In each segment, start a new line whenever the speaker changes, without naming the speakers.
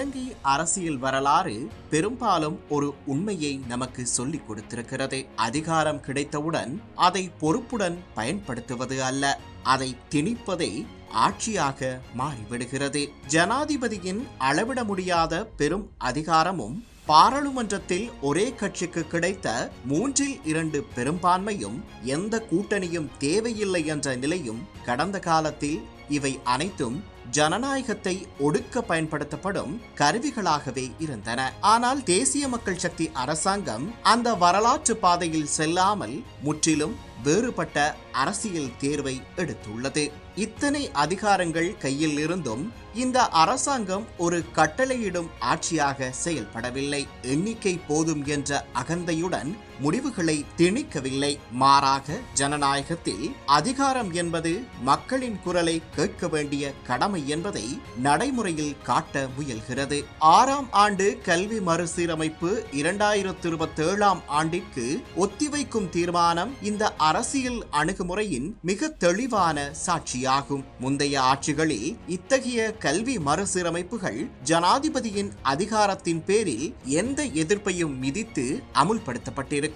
இலங்கை அரசியல் வரலாறு பெரும்பாலும் ஒரு உண்மையை நமக்கு சொல்லிக் கொடுத்திருக்கிறது. அதிகாரம் கிடைத்தவுடன் அதை பொறுப்புடன் பயன்படுத்துவது அல்ல, அதை திணிப்பதே ஆட்சியாக மாறிவிடுகிறது. ஜனாதிபதியின் அளவிட முடியாத பெரும் அதிகாரமும் பாராளுமன்றத்தில் ஒரே கட்சிக்கு கிடைத்த 2/3 பெரும்பான்மையும் எந்த கூட்டணியும் தேவையில்லை என்ற நிலையும் கடந்த காலத்தில் இவை அனைத்தும் ஜனநாயகத்தை ஒடுக்க பயன்படுத்தப்படும் கருவிகளாகவே இருந்தன. ஆனால் தேசிய மக்கள் சக்தி அரசாங்கம் அந்த வரலாற்று பாதையில் செல்லாமல் முற்றிலும் வேறுபட்ட அரசியல் தேர்வை எடுத்துள்ளது. இத்தனை அதிகாரங்கள் கையில் இருந்தும் இந்த அரசாங்கம் ஒரு கட்டளையிடும் ஆட்சியாக செயல்படவில்லை. எண்ணிக்கை போதும் என்ற அகந்தையுடன் முடிவுகளை திணிக்கவில்லை. மாறாக ஜனநாயகத்தில் அதிகாரம் என்பது மக்களின் குரலை கேட்க வேண்டிய கடமை என்பதை நடைமுறையில் காட்ட முயல்கிறது. 6ஆம் ஆண்டு கல்வி மறுசீரமைப்பு 2027ஆம் ஆண்டிற்கு ஒத்திவைக்கும் தீர்மானம் இந்த அரசியல் அணுகுமுறையின் மிக தெளிவான சாட்சியாகும். முந்தைய ஆட்சிகளில் இத்தகைய கல்வி மறுசீரமைப்புகள் ஜனாதிபதியின் அதிகாரத்தின் பேரில் எந்த எதிர்ப்பையும் மிதித்து அமுல்படுத்தப்பட்டிருக்கும்.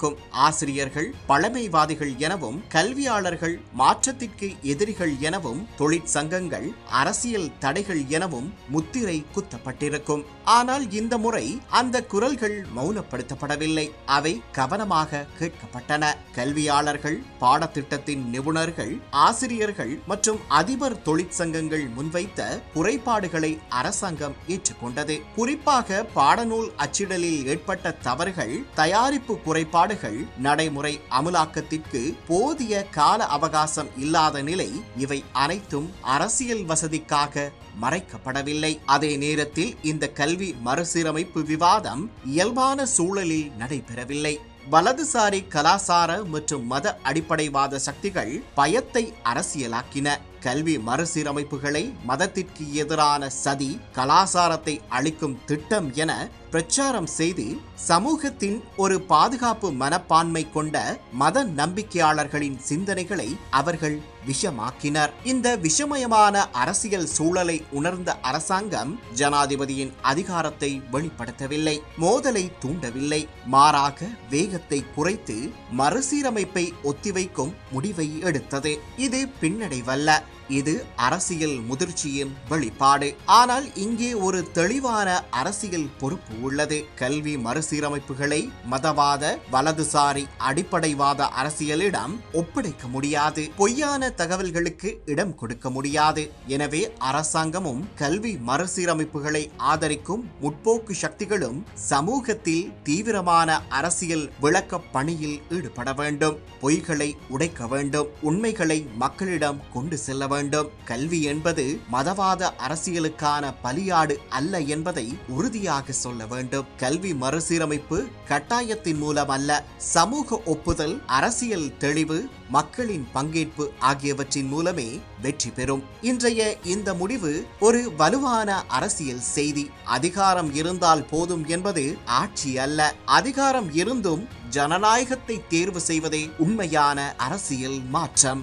ஆசிரியர்கள் பழமைவாதிகள் எனவும், கல்வியாளர்கள் மாற்றத்திற்கு எதிரிகள் எனவும், தொழிற்சங்கங்கள் அரசியல் தடைகள் எனவும் முத்திரை குத்தப்பட்டிருக்கும். ஆனால் இந்த முறை அந்த குரல்கள் மௌனப்படுத்தப்படவில்லை, அவை கவனமாக கேட்கப்பட்டன. கல்வியாளர்கள், பாடத்திட்டத்தின் நிபுணர்கள், ஆசிரியர்கள் மற்றும் அதிபர் தொழிற்சங்கங்கள் முன்வைத்த குறைபாடுகளை அரசாங்கம் ஏற்றுக்கொண்டது. குறிப்பாக பாடநூல் அச்சிடலில் ஏற்பட்ட தவறுகள், தயாரிப்பு குறைபாடுகள், நடைமுறை அமுலாக்கத்திற்கு போதிய கால அவகாசம் இல்லாத நிலை, இவை அனைத்தும் அரசியல் வசதிக்காக மறைக்கப்படவில்லை. அதே நேரத்தில் இந்த கல்வி மறுசீரமைப்பு விவாதம் இயல்பான சூழலில் நடைபெறவில்லை. வலதுசாரி கலாசார மற்றும் மத அடிப்படைவாத சக்திகள் பயத்தை அரசியலாக்கின. கல்வி மறுசீரமைப்புகளை மதத்திற்கு எதிரான சதி, கலாசாரத்தை அழிக்கும் திட்டம் என பிரச்சாரம் செய்து சமூகத்தின் ஒரு பாதுகாப்பு மனப்பான்மை கொண்ட மத நம்பிக்கையாளர்களின் சிந்தனைகளை அவர்கள் விஷமாக்கினர். இந்த விஷமயமான அரசியல் சூழலை உணர்ந்த அரசாங்கம் ஜனாதிபதியின் அதிகாரத்தை வெளிப்படுத்தவில்லை, மோதலை தூண்டவில்லை. மாறாக வேகத்தை குறைத்து மறுசீரமைப்பை ஒத்திவைக்கும் முடிவை எடுத்தது. இது பின்னடைவல்ல, இது அரசியல் முதிர்ச்சியின் வெளிப்பாடு. ஆனால் இங்கே ஒரு தெளிவான அரசியல் பொறுப்பு உள்ளது. கல்வி மறுசீரமைப்புகளை மதவாத, வலதுசாரி, அடிப்படைவாத அரசியலிடம் ஒப்படைக்க முடியாது. பொய்யான தகவல்களுக்கு இடம் கொடுக்க முடியாது. எனவே அரசாங்கமும் கல்வி மறுசீரமைப்புகளை ஆதரிக்கும் முற்போக்கு சக்திகளும் சமூகத்தில் தீவிரமான அரசியல் விளக்க பணியில் ஈடுபட வேண்டும். பொய்களை உடைக்க வேண்டும், உண்மைகளை மக்களிடம் கொண்டு செல்ல வேண்டும். கல்வி என்பது மதவாத அரசியலுக்கான பலியாடு அல்ல என்பதை உறுதியாக சொல்ல வேண்டும். கல்வி மறுசீரமைப்பு கட்டாயத்தின் மூலம் அல்ல, சமூக ஒப்புதல், அரசியல் தெளிவு, மக்களின் பங்கேற்பு ஆகியவற்றின் மூலமே வெற்றி பெறும். இன்றைய இந்த முடிவு ஒரு வலுவான அரசியல் செய்தி. அதிகாரம் இருந்தால் போதும் என்பது ஆட்சி அல்ல. அதிகாரம் இருந்தும் ஜனநாயகத்தை தேர்வு செய்வதே உண்மையான அரசியல் மாற்றம்.